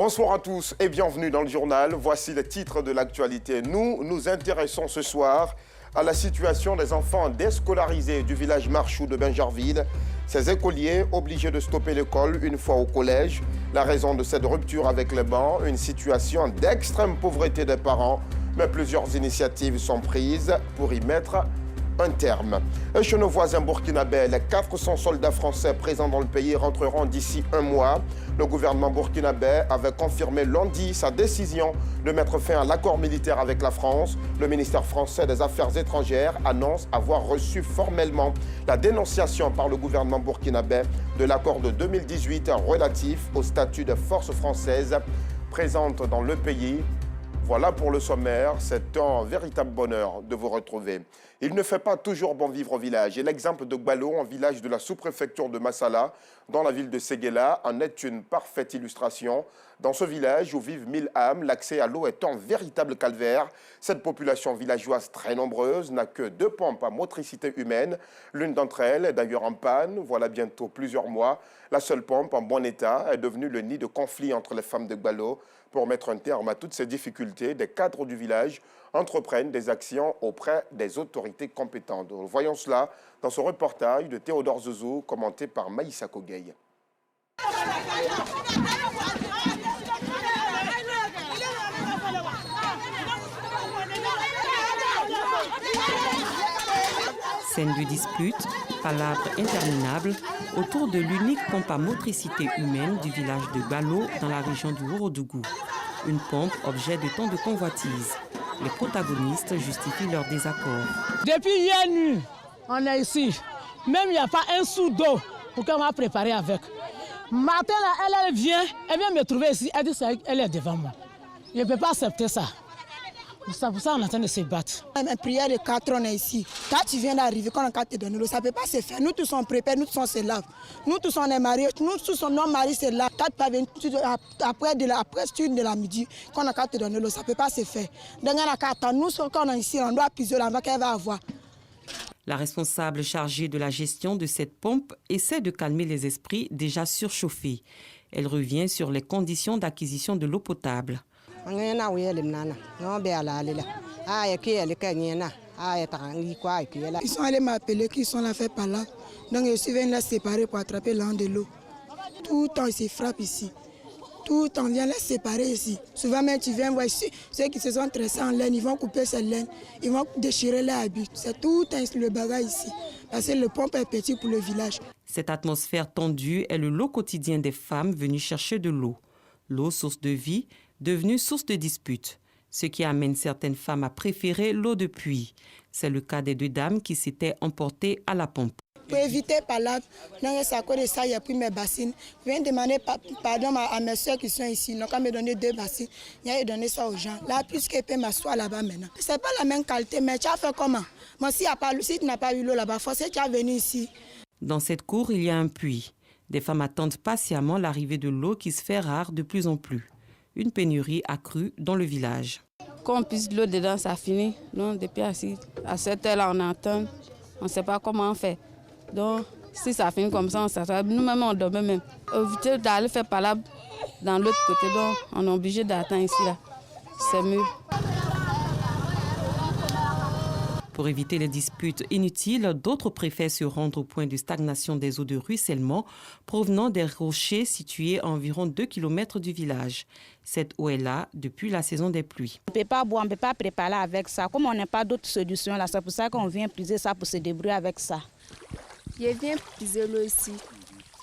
Bonsoir à tous et bienvenue dans le journal. Voici les titres de l'actualité. Nous nous intéressons ce soir à la situation des enfants déscolarisés du village Marchou de Bingerville. Ces écoliers obligés de stopper l'école une fois au collège. La raison de cette rupture avec les bancs, une situation d'extrême pauvreté des parents. Mais plusieurs initiatives sont prises pour y mettre un terme. Et chez nos voisins burkinabés, les 400 soldats français présents dans le pays rentreront d'ici un mois. Le gouvernement burkinabé avait confirmé lundi sa décision de mettre fin à l'accord militaire avec la France. Le ministère français des Affaires étrangères annonce avoir reçu formellement la dénonciation par le gouvernement burkinabé de l'accord de 2018 relatif au statut des forces françaises présentes dans le pays. Voilà pour le sommaire, c'est un véritable bonheur de vous retrouver. Il ne fait pas toujours bon vivre au village et l'exemple de Gbalo, un village de la sous-préfecture de Massala, dans la ville de Séguéla, en est une parfaite illustration. Dans ce village où vivent 1000 âmes, l'accès à l'eau est un véritable calvaire. Cette population villageoise très nombreuse n'a que 2 pompes à motricité humaine. L'une d'entre elles est d'ailleurs en panne, voilà bientôt plusieurs mois. La seule pompe en bon état est devenue le nid de conflit entre les femmes de Gbalo. Pour mettre un terme à toutes ces difficultés, des cadres du village entreprennent des actions auprès des autorités compétentes. Voyons cela dans ce reportage de Théodore Zouzou, commenté par Maïssa Kogueï. Scène de dispute, palabres interminables autour de l'unique pompe à motricité humaine du village de Gbalo dans la région du Ourodougou. Une pompe objet de tant de convoitises. Les protagonistes justifient leur désaccord. Depuis hier nuit, on est ici. Même il n'y a pas un sou d'eau pour qu'on va préparer avec. Matin, là, elle vient me trouver ici. Elle dit qu'elle est devant moi. Je ne peux pas accepter ça. C'est pour ça qu'on est en train de se battre. Une prière de 4 ans est ici. Quand tu viens d'arriver, quand on a te donner l'eau, ça ne peut pas se faire. Nous tous sommes préparés, nous tous on se lave. Nous tous on est mariés, nous tous nos maris se lavent. Quand tu vas venir après de la midi, quand on a te donner l'eau, ça ne peut pas se faire. Donc nous, quand on est ici, on doit piser là, qu'elle va avoir. La responsable chargée de la gestion de cette pompe essaie de calmer les esprits déjà surchauffés. Elle revient sur les conditions d'acquisition de l'eau potable. Ils sont allés m'appeler, qu'ils sont là fait par là. Donc je suis venu les séparer pour attraper l'an de l'eau. Tout le temps ils se frappent ici. Tout le temps on vient les séparer ici. Souvent même tu viens voir ici, ceux qui se sont tressés en laine, ils vont couper cette laine, ils vont déchirer les habits. C'est tout le bagage ici. Parce que le pompe est petit pour le village. Cette atmosphère tendue est le lot quotidien des femmes venues chercher de l'eau. L'eau, source de vie, devenue source de dispute, ce qui amène certaines femmes à préférer l'eau de puits. C'est le cas des 2 dames qui s'étaient emportées à la pompe. Pour éviter par là, c'est à cause de ça, il n'y a plus mes bassines. Je viens demander pardon à mes soeurs qui sont ici. Donc, on me donner 2 bassines, il a donné ça aux gens. Là, puisqu'elle peut m'asseoir là-bas maintenant. Ce n'est pas la même qualité, mais tu as fait comment? Moi, si tu n'as pas eu l'eau là-bas, forcément, tu as venu ici. Dans cette cour, il y a un puits. Des femmes attendent patiemment l'arrivée de l'eau qui se fait rare de plus en plus. Une pénurie accrue dans le village. Qu'on puisse de l'eau dedans, ça finit. Donc, depuis à cette heure-là, on attend. On ne sait pas comment on fait. Donc, si ça finit comme ça, on s'attrape. Nous-mêmes, on dormait même. Éviter d'aller faire palabre dans l'autre côté. Donc, on est obligé d'attendre ici. Là. C'est mieux. Pour éviter les disputes inutiles, d'autres préfèrent se rendre au point de stagnation des eaux de ruissellement provenant des rochers situés à environ 2 km du village. Cette eau est là depuis la saison des pluies. On ne peut pas boire, on ne peut pas préparer avec ça. Comme on n'a pas d'autres solutions, là, c'est pour ça qu'on vient puiser ça pour se débrouiller avec ça. Je viens puiser l'eau ici.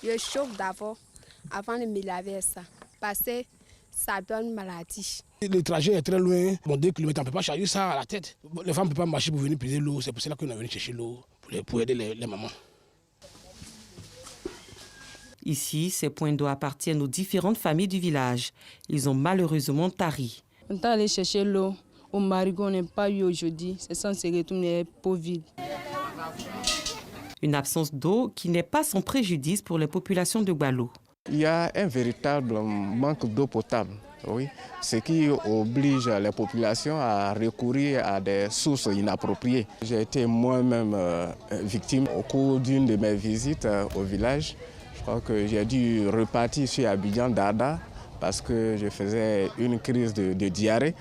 Je chauffe d'abord avant de me laver avec ça. Parce que ça donne maladie. Le trajet est très loin. 2 km, on ne peut pas charger ça à la tête. Les femmes ne peuvent pas marcher pour venir puiser l'eau. C'est pour cela qu'on est venu chercher l'eau pour aider les mamans. Ici, ces points d'eau appartiennent aux différentes familles du village. Ils ont malheureusement tari. On est allé chercher l'eau au marigot, on n'a pas eu aujourd'hui. C'est censé retourner peau vide. Une absence d'eau qui n'est pas sans préjudice pour les populations de Gbalo. Il y a un véritable manque d'eau potable. Oui, ce qui oblige les populations à recourir à des sources inappropriées. J'ai été moi-même victime au cours d'une de mes visites au village. Je crois que j'ai dû repartir sur Abidjan Dada parce que je faisais une crise de diarrhée.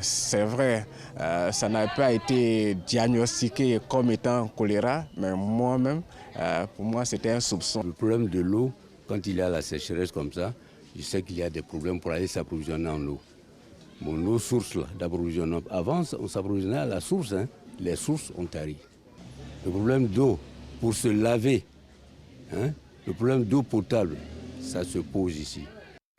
C'est vrai, ça n'a pas été diagnostiqué comme étant choléra, mais moi-même, pour moi, c'était un soupçon. Le problème de l'eau, quand il y a la sécheresse comme ça, je sais qu'il y a des problèmes pour aller s'approvisionner en eau. Bon, nos sources d'approvisionnement, avant, on s'approvisionnait à la source, hein. Les sources ont tari. Le problème d'eau, pour se laver, hein, le problème d'eau potable, ça se pose ici.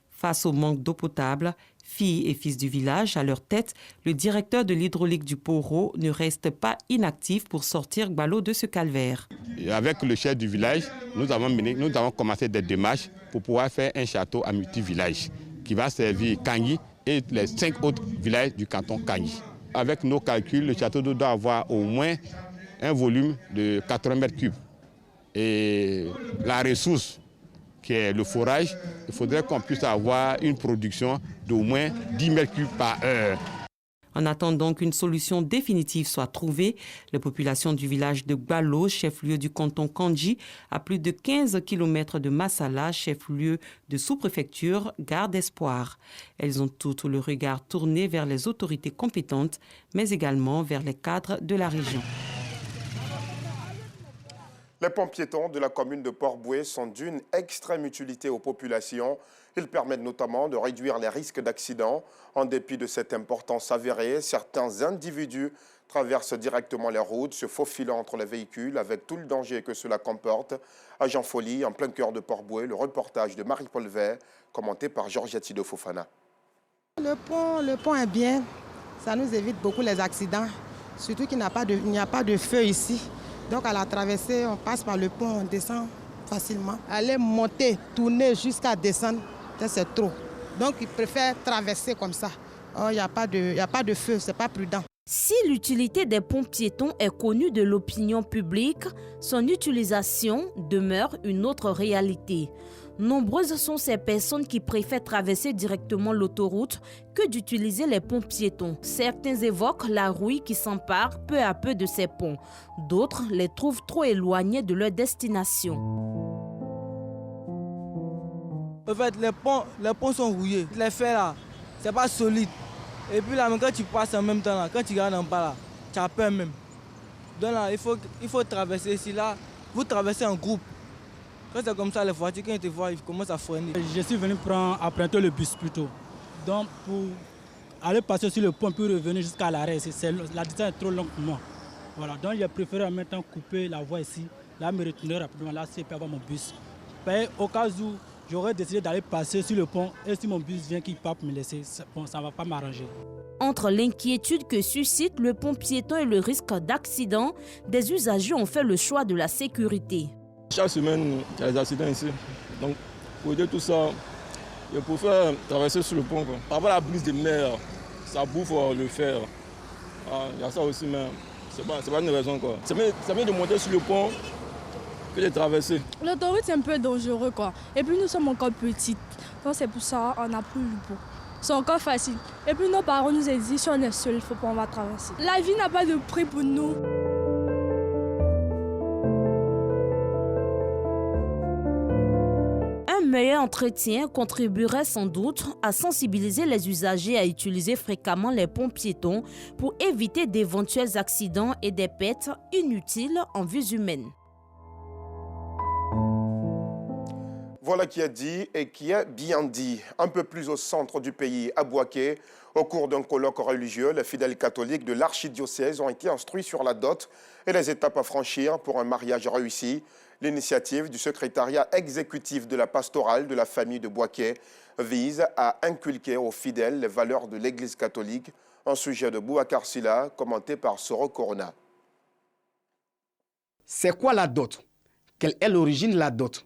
Face au manque d'eau potable, filles et fils du village à leur tête, le directeur de l'hydraulique du Poro ne reste pas inactif pour sortir Gbalo de ce calvaire. Et avec le chef du village, nous avons commencé des démarches pour pouvoir faire un château à multi-village qui va servir Kangui et les 5 autres villages du canton Kangui. Avec nos calculs, le château d'eau doit avoir au moins un volume de 80 mètres cubes. Et la ressource, qui est le forage, il faudrait qu'on puisse avoir une production d'au moins 10 mètres cubes par heure. En attendant qu'une solution définitive soit trouvée, les populations du village de Gbalo, chef-lieu du canton Kandji, à plus de 15 km de Massala, chef-lieu de sous-préfecture, gardent espoir. Elles ont toutes le regard tourné vers les autorités compétentes, mais également vers les cadres de la région. Les ponts piétons de la commune de Port-Bouët sont d'une extrême utilité aux populations. Ils permettent notamment de réduire les risques d'accidents. En dépit de cette importance avérée, certains individus traversent directement les routes, se faufilant entre les véhicules avec tout le danger que cela comporte. À Jean Folly, en plein cœur de Port-Bouët, le reportage de Marie-Paul Vert, commenté par Georgette Sido Fofana. Le pont est bien, ça nous évite beaucoup les accidents, surtout qu'il n'y a pas de feu ici. Donc à la traversée, on passe par le pont, on descend facilement. Aller monter, tourner jusqu'à descendre, c'est trop. Donc ils préfèrent traverser comme ça. Il n'y a pas de feu, ce n'est pas prudent. Si l'utilité des ponts piétons est connue de l'opinion publique, son utilisation demeure une autre réalité. Nombreuses sont ces personnes qui préfèrent traverser directement l'autoroute que d'utiliser les ponts piétons. Certains évoquent la rouille qui s'empare peu à peu de ces ponts. D'autres les trouvent trop éloignés de leur destination. En fait, les ponts sont rouillés. Les fers là, c'est pas solide. Et puis là, quand tu passes en même temps, là, quand tu regardes en bas, là, tu as peur même. Donc là, il faut traverser ici. Là, vous traversez en groupe. Quand c'est comme ça, les voitures, quand ils te voient, ils commencent à freiner. Je suis venu emprunter le bus plutôt. Donc pour aller passer sur le pont puis revenir jusqu'à l'arrêt, la distance est trop longue pour moi. Voilà, donc j'ai préféré en même temps couper la voie ici, là me retourner rapidement, là c'est pour avoir mon bus. Mais au cas où j'aurais décidé d'aller passer sur le pont et si mon bus vient qui part pour me laisser, bon, ça ne va pas m'arranger. Entre l'inquiétude que suscite le pont piéton et le risque d'accident, des usagers ont fait le choix de la sécurité. Chaque semaine, il y a des accidents ici. Donc, pour aider tout ça, je préfère traverser sur le pont. Par rapport à la brise de mer, ça bouffe le fer. Il y a ça aussi, mais ce n'est pas une raison. C'est mieux de monter sur le pont que de traverser. L'autoroute, c'est un peu dangereux. Et puis, nous sommes encore petites. Donc, c'est pour ça qu'on a pris le pont. C'est encore facile. Et puis, nos parents nous ont dit, si on est seul, il ne faut pas, on va traverser. La vie n'a pas de prix pour nous. Un meilleur entretien contribuerait sans doute à sensibiliser les usagers à utiliser fréquemment les ponts piétons pour éviter d'éventuels accidents et des pertes inutiles en vies humaines. Voilà qui est dit et qui est bien dit. Un peu plus au centre du pays, à Bouaké, au cours d'un colloque religieux, les fidèles catholiques de l'archidiocèse ont été instruits sur la dot et les étapes à franchir pour un mariage réussi. L'initiative du secrétariat exécutif de la pastorale de la famille de Bouaké vise à inculquer aux fidèles les valeurs de l'Église catholique. Un sujet de Boubacar Silla, commenté par Soro Corona. C'est quoi la dot? Quelle est l'origine de la dot?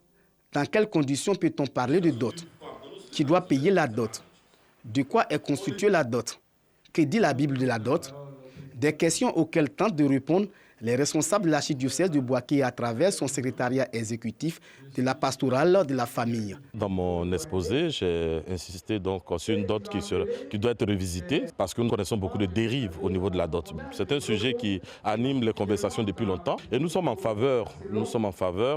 Dans quelles conditions peut-on parler de dot? Qui doit payer la dot? De quoi est constituée la dot? Que dit la Bible de la dot? Des questions auxquelles tentent de répondre Les responsables de l'archidiocèse de Bouaké à travers son secrétariat exécutif de la pastorale de la famille. Dans mon exposé, j'ai insisté donc sur une dot qui doit être revisitée parce que nous connaissons beaucoup de dérives au niveau de la dot. C'est un sujet qui anime les conversations depuis longtemps et nous sommes en faveur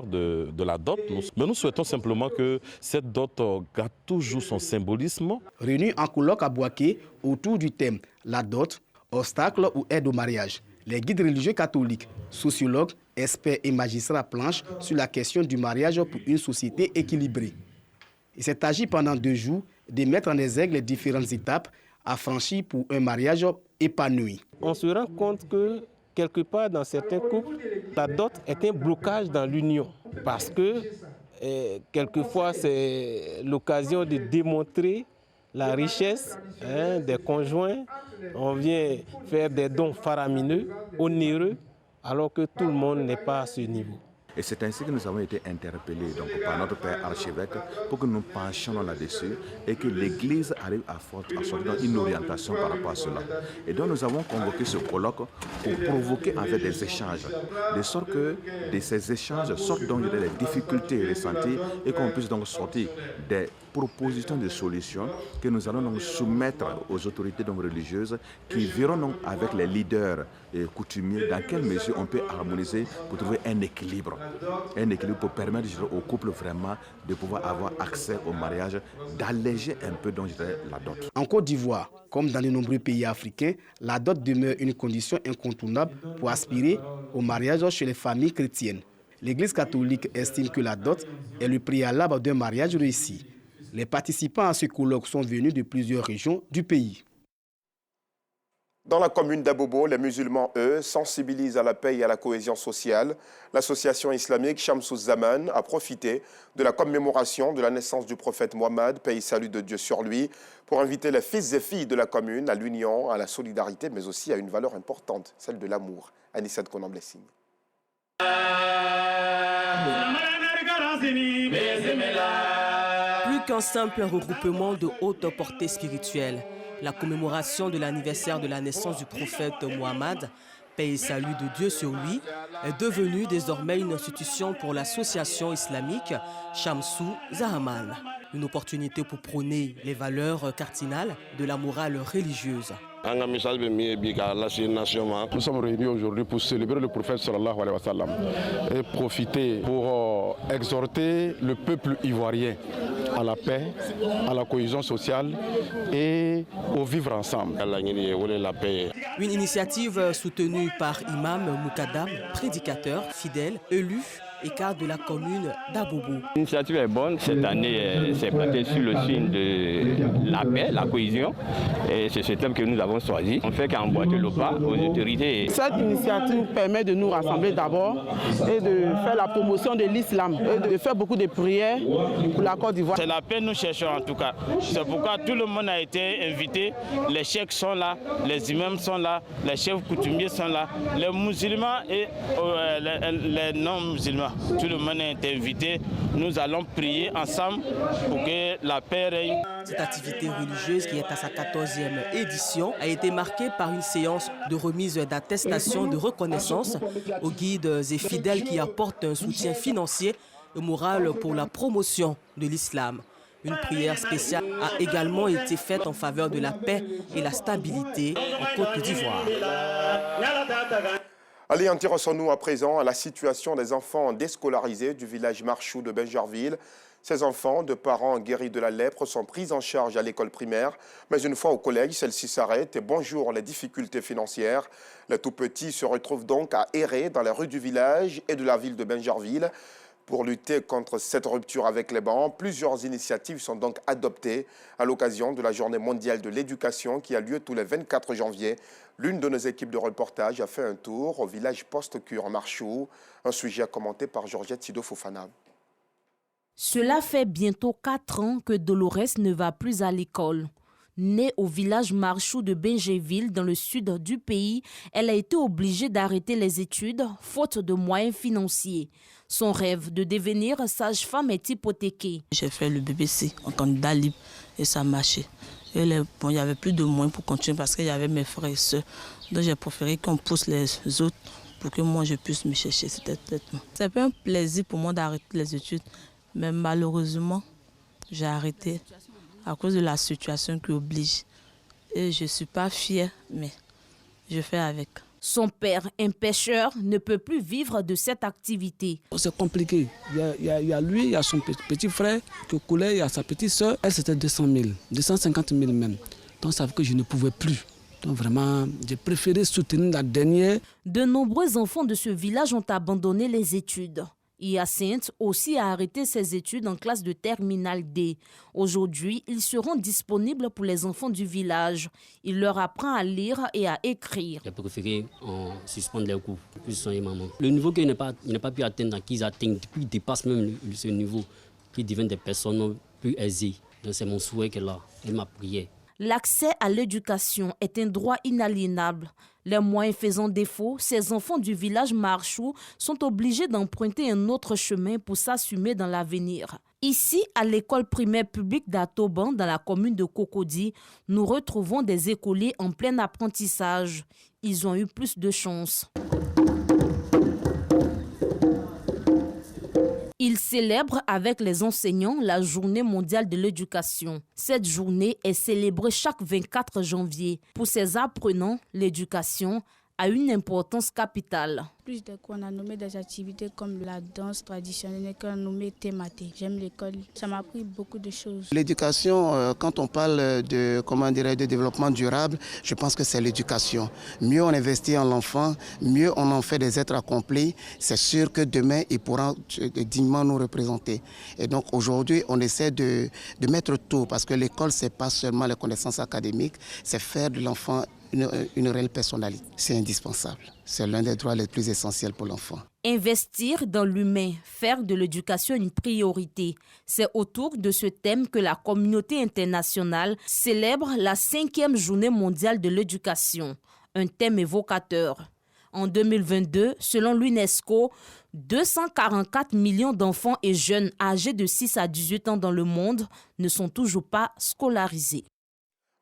de la dot. Mais nous souhaitons simplement que cette dot garde toujours son symbolisme. Réunis en colloque à Bouaké autour du thème « La dot, obstacle ou aide au mariage ». Les guides religieux catholiques, sociologues, experts et magistrats planchent sur la question du mariage pour une société équilibrée. Il s'est agi pendant 2 jours de mettre en exergue les différentes étapes à franchir pour un mariage épanoui. On se rend compte que quelque part dans certains couples, la dot est un blocage dans l'union parce que quelquefois c'est l'occasion de démontrer la richesse des conjoints. On vient faire des dons faramineux, onéreux, alors que tout le monde n'est pas à ce niveau. Et c'est ainsi que nous avons été interpellés par notre père archevêque pour que nous penchions là-dessus et que l'Église arrive à sortir une orientation par rapport à cela. Et donc nous avons convoqué ce colloque pour provoquer avec des échanges, de sorte que de ces échanges sortent donc les difficultés ressenties et qu'on puisse donc sortir des propositions de solutions que nous allons donc soumettre aux autorités donc religieuses qui verront donc avec les leaders coutumiers dans quelle mesure on peut harmoniser pour trouver un équilibre pour permettre au couple vraiment de pouvoir avoir accès au mariage, d'alléger un peu donc, la dot. En Côte d'Ivoire, comme dans de nombreux pays africains, la dot demeure une condition incontournable pour aspirer au mariage chez les familles chrétiennes. L'Église catholique estime que la dot est le préalable d'un mariage réussi. Les participants à ce colloque sont venus de plusieurs régions du pays. Dans la commune d'Abobo, les musulmans, eux, sensibilisent à la paix et à la cohésion sociale. L'association islamique Shamsou Zaman a profité de la commémoration de la naissance du prophète Mohammed, paix et salut de Dieu sur lui, pour inviter les fils et filles de la commune à l'union, à la solidarité, mais aussi à une valeur importante, celle de l'amour. Anissette Konan-Blessing. Plus qu'un simple regroupement de haute portée spirituelle, la commémoration de l'anniversaire de la naissance du prophète Mohammed, paix et salut de Dieu sur lui, est devenue désormais une institution pour l'association islamique Shamsou Zaman. Une opportunité pour prôner les valeurs cardinales de la morale religieuse. Nous sommes réunis aujourd'hui pour célébrer le prophète sallallahu alayhi wa sallam et profiter pour exhorter le peuple ivoirien à la paix, à la cohésion sociale et au vivre ensemble. Une initiative soutenue par Imam Moukadam, prédicateur fidèle, élu et cadre de la commune d'Abobo. L'initiative est bonne. Cette année, c'est basé sur le signe de la paix, la cohésion. Et c'est ce thème que nous avons choisi. On fait qu'emboîter le pas aux autorités. Cette initiative permet de nous rassembler d'abord et de faire la promotion de l'islam et de faire beaucoup de prières pour la Côte d'Ivoire. C'est la paix nous cherchons en tout cas. C'est pourquoi tout le monde a été invité. Les cheikhs sont là, les imams sont là, les chefs coutumiers sont là, les musulmans et les non-musulmans. Tout le monde est invité. Nous allons prier ensemble pour que la paix règne. Cette activité religieuse, qui est à sa 14e édition, a été marquée par une séance de remise d'attestation de reconnaissance aux guides et fidèles qui apportent un soutien financier et moral pour la promotion de l'islam. Une prière spéciale a également été faite en faveur de la paix et la stabilité en Côte d'Ivoire. Allez, intéressons-nous à présent à la situation des enfants déscolarisés du village Marchou de Benjarville. Ces enfants, de parents guéris de la lèpre, sont pris en charge à l'école primaire. Mais une fois au collège, celle-ci s'arrête et bonjour les difficultés financières. Les tout-petits se retrouvent donc à errer dans les rues du village et de la ville de Benjarville. Pour lutter contre cette rupture avec les bancs, plusieurs initiatives sont donc adoptées à l'occasion de la Journée mondiale de l'éducation qui a lieu tous les 24 janvier. L'une de nos équipes de reportage a fait un tour au village post-cure Marchou, un sujet commenté par Georgette Sido-Fofana. Cela fait bientôt 4 ans que Dolores ne va plus à l'école. Née au village Marchou de Benjarville, dans le sud du pays, elle a été obligée d'arrêter les études, faute de moyens financiers. Son rêve de devenir sage-femme est hypothéqué. J'ai fait le BBC en candidat libre et ça marchait. Il n'y avait plus de moyens pour continuer parce qu'il y avait mes frères et sœurs. Donc j'ai préféré qu'on pousse les autres pour que moi je puisse me chercher. C'était peut-être moi. C'est un plaisir pour moi d'arrêter les études, mais malheureusement, j'ai arrêté à cause de la situation qui oblige. Et je ne suis pas fière, mais je fais avec. Son père, un pêcheur, ne peut plus vivre de cette activité. C'est compliqué. Il y a lui, il y a son petit frère qui coulait, il y a sa petite soeur. Elle, c'était 200 000, 250 000 même. Donc ça veut que je ne pouvais plus. Donc vraiment, j'ai préféré soutenir la dernière. De nombreux enfants de ce village ont abandonné les études. Hyacinthe aussi a arrêté ses études en classe de terminale D. Aujourd'hui, ils seront disponibles pour les enfants du village. Il leur apprend à lire et à écrire. J'ai préféré suspendre les cours pour plus soigner maman. Le niveau qu'il n'a pas pu atteindre, qu'ils atteignent, depuis qu'ils dépassent même ce niveau, qu'ils deviennent des personnes plus aisées. Donc c'est mon souhait qu'elle a, et ma prière. L'accès à l'éducation est un droit inaliénable. Les moyens faisant défaut, ces enfants du village Marchou sont obligés d'emprunter un autre chemin pour s'assumer dans l'avenir. Ici, à l'école primaire publique d'Atoban, dans la commune de Cocody, nous retrouvons des écoliers en plein apprentissage. Ils ont eu plus de chance. Ils célèbrent avec les enseignants la Journée mondiale de l'éducation. Cette journée est célébrée chaque 24 janvier. Pour ces apprenants, l'éducation a une importance capitale. Plus de quoi on a nommé des activités comme la danse traditionnelle qu'on a nommé thématique. J'aime l'école, ça m'a appris beaucoup de choses. L'éducation, quand on parle de développement durable, je pense que c'est l'éducation. Mieux on investit en l'enfant, mieux on en fait des êtres accomplis. C'est sûr que demain, ils pourront dignement nous représenter. Et donc aujourd'hui, on essaie de mettre tout, parce que l'école, ce n'est pas seulement les connaissances académiques, c'est faire de l'enfant une réelle personnalité. C'est indispensable. C'est l'un des droits les plus essentiels pour l'enfant. Investir dans l'humain, faire de l'éducation une priorité. C'est autour de ce thème que la communauté internationale célèbre la 5e journée mondiale de l'éducation. Un thème évocateur. En 2022, selon l'UNESCO, 244 millions d'enfants et jeunes âgés de 6 à 18 ans dans le monde ne sont toujours pas scolarisés.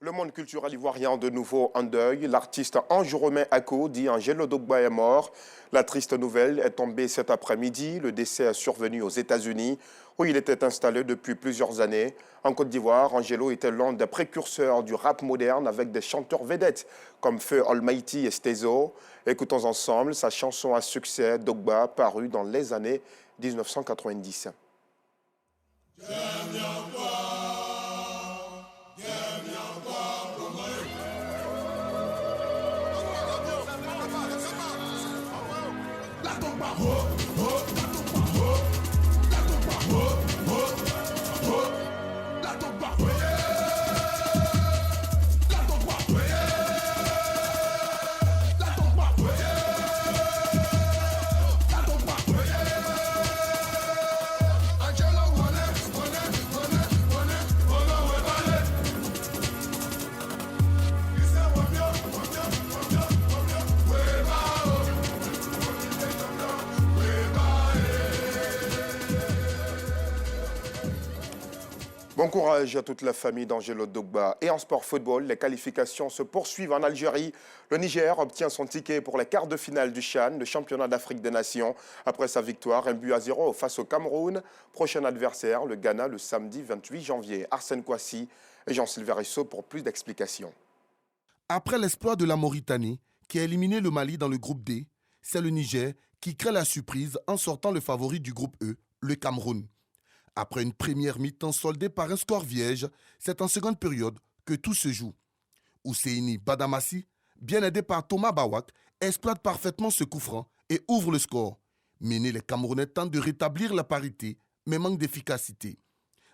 Le monde culturel ivoirien de nouveau en deuil. L'artiste Ange-Romain Ako, dit Angelo Dogba, est mort. La triste nouvelle est tombée cet après-midi. Le décès est survenu aux États-Unis, où il était installé depuis plusieurs années. En Côte d'Ivoire, Angelo était l'un des précurseurs du rap moderne avec des chanteurs vedettes comme Feu Almighty et Stezo. Écoutons ensemble sa chanson à succès Dogba, parue dans les années 1990. Bon courage à toute la famille d'Angelo Dogba. Et en sport football, les qualifications se poursuivent en Algérie. Le Niger obtient son ticket pour les quarts de finale du CHAN, le championnat d'Afrique des Nations, après sa victoire 1-0 face au Cameroun. Prochain adversaire, le Ghana, le samedi 28 janvier. Arsène Kouassi et Jean-Sylvain Rissot pour plus d'explications. Après l'exploit de la Mauritanie, qui a éliminé le Mali dans le groupe D, c'est le Niger qui crée la surprise en sortant le favori du groupe E, le Cameroun. Après une première mi-temps soldée par un score vierge, c'est en seconde période que tout se joue. Ousseini Badamassi, bien aidé par Thomas Bawak, exploite parfaitement ce coup franc et ouvre le score. Mais les Camerounais tentent de rétablir la parité, mais manquent d'efficacité.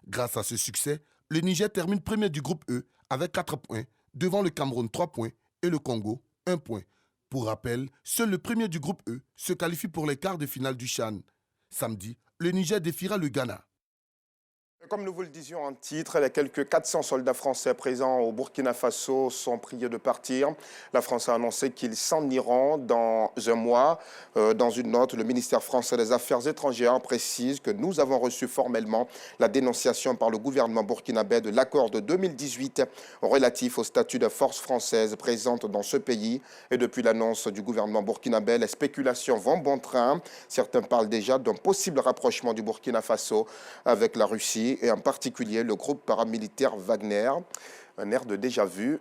Grâce à ce succès, le Niger termine premier du groupe E avec 4 points, devant le Cameroun 3 points et le Congo 1 point. Pour rappel, seul le premier du groupe E se qualifie pour les quarts de finale du CHAN. Samedi, le Niger défiera le Ghana. Comme nous vous le disions en titre, les quelques 400 soldats français présents au Burkina Faso sont priés de partir. La France a annoncé qu'ils s'en iront dans un mois. Dans une note, le ministère français des Affaires étrangères précise que nous avons reçu formellement la dénonciation par le gouvernement burkinabé de l'accord de 2018 relatif au statut de force française présente dans ce pays. Et depuis l'annonce du gouvernement burkinabé, les spéculations vont bon train. Certains parlent déjà d'un possible rapprochement du Burkina Faso avec la Russie, et en particulier le groupe paramilitaire Wagner. Un air de déjà-vu,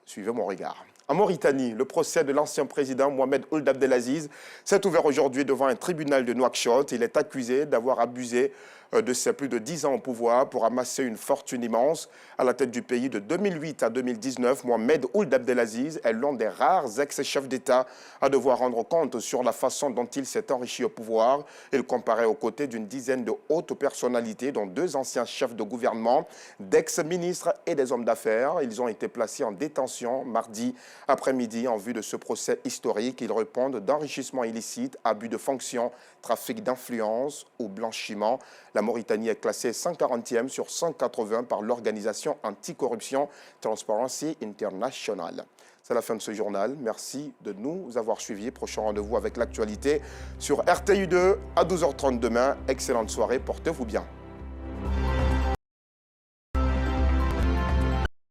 suivez mon regard. En Mauritanie, le procès de l'ancien président Mohamed Ould Abdelaziz s'est ouvert aujourd'hui devant un tribunal de Nouakchott. Il est accusé d'avoir abusé de ses plus de 10 ans au pouvoir pour amasser une fortune immense. À la tête du pays de 2008 à 2019, Mohamed Ould Abdelaziz est l'un des rares ex-chefs d'État à devoir rendre compte sur la façon dont il s'est enrichi au pouvoir. Il comparaît aux côtés d'une dizaine de hautes personnalités, dont 2 anciens chefs de gouvernement, d'ex-ministres et des hommes d'affaires. Ils ont été placés en détention mardi après-midi en vue de ce procès historique. Ils répondent d'enrichissement illicite, abus de fonction, trafic d'influence ou blanchiment. La Mauritanie est classée 140e sur 180 par l'organisation anticorruption Transparency International. C'est la fin de ce journal. Merci de nous avoir suivis. Prochain rendez-vous avec l'actualité sur RTI2 à 12h30 demain. Excellente soirée, portez-vous bien.